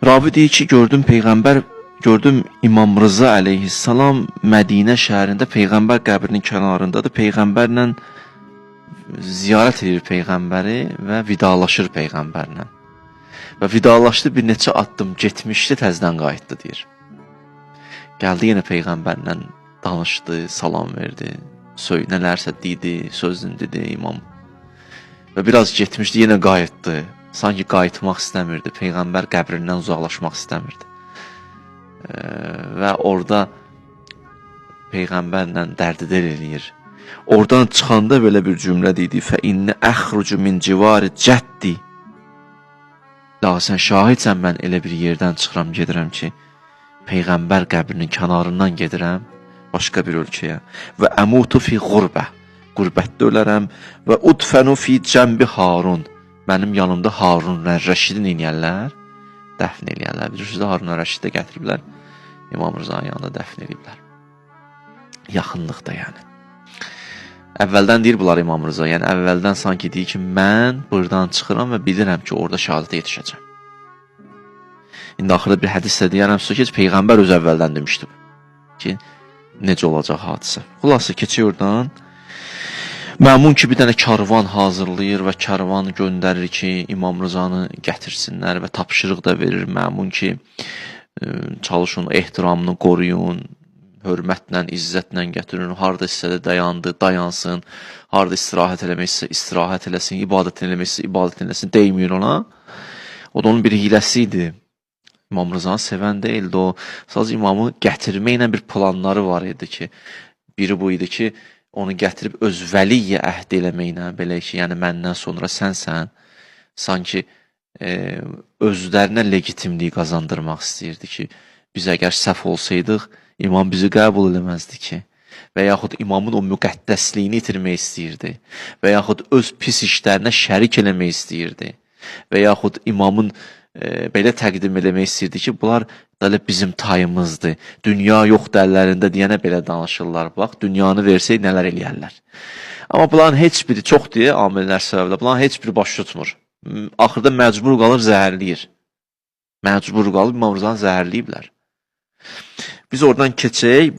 Ravi deyir ki, gördüm İmam Rıza aleyhissalam Mədinə şəhərində Peyğəmbər qəbrinin kənarındadır. Peyğəmbərlə ziyarət edir Peyğəmbəri və vidalaşır Peyğəmbərlə. Və vidalaşdı, bir neçə addım getmişdi, təzdən qayıtdı deyir. Gəldi yenə Peyğəmbərlə danışdı, salam verdi, nələrsə dedi, sözünü dedi imam. Və biraz getmişdi, yenə qayıtdı. Sanki qayıtmaq istəmirdi, Peyğəmbər qəbrindən uzaqlaşmaq istəmirdi. Və orada Peyğəmbərlə dərdidər eləyir. Oradan çıxanda belə bir cümlə dedi: "Fə-inni əxrucu min civari cəddi." La sən şahidsən, mən elə bir yerdən çıxıram, gedirəm ki, Peyğəmbər qəbrinin kənarından gedirəm başqa bir ölkəyə. Və əmutu fi qurbə, qürbətdə ölərəm. Və udfənu fi cəmbi Harun, mənim yanımda Harun Rəşidin eləyərlər, dəfn eləyərlər. Bilirsiniz, Harun Rəşidi də gətiriblər, İmam Rızanın yanında dəfn eləyiblər. Yaxınlıqda yəni. Əvvəldən deyir bunlar İmam Rıza, yəni əvvəldən sanki deyir ki, mən buradan çıxıram və bilirəm ki, orada şəhadətə yetişəcəm. İndi axırda bir hədislə deyərəm sizə ki, Peyğəmbər öz əvvəldən demişdi ki, necə olacaq hadisə. Xülasə keçir oradan. Məmun ki, bir dənə karvan hazırlayır və karvan göndərir ki, İmam Rızanı gətirsinlər və tapşırıq da verir. Məmun ki, çalışın, ehtiramını qoruyun, hörmətlə, izzətlə gətirin, harada hissədə dayandı, dayansın, harada istirahət eləməksə, istirahət eləsin, ibadət eləməksə, ibadət eləsin, deymiyor ona. O da onun bir hiləsi idi. İmam Rızanı sevən deyildi, o sadəcə imamı gətirməklə bir planları var idi ki, biri bu idi ki, onu gətirib öz vəliyyə əhd eləməklə, belə ki, yəni məndən sonra sənsən, sanki özlərinə legitimliyi qazandırmaq istəyirdi ki, biz əgər səhv olsaydıq, İmam bizi qəbul eləməzdi ki, və yaxud imamın o müqəddəsliyini itirmək istəyirdi, və yaxud öz pis işlərinə şərik eləmək istəyirdi, və yaxud imamın belə təqdim eləmək istəyirdi ki, bunlar bizim tayımızdır, dünya yoxdur əllərində deyənə belə danışırlar, bax, dünyanı versək nələr eləyərlər. Amma bunların heç biri çox deyə, amillər səbəblə, bunların heç biri baş tutmur. Axırda məcbur qalır, zəhərləyir. Məcbur qalıb İmam Rızanı zəhərləyiblər. Biz oradan keçək.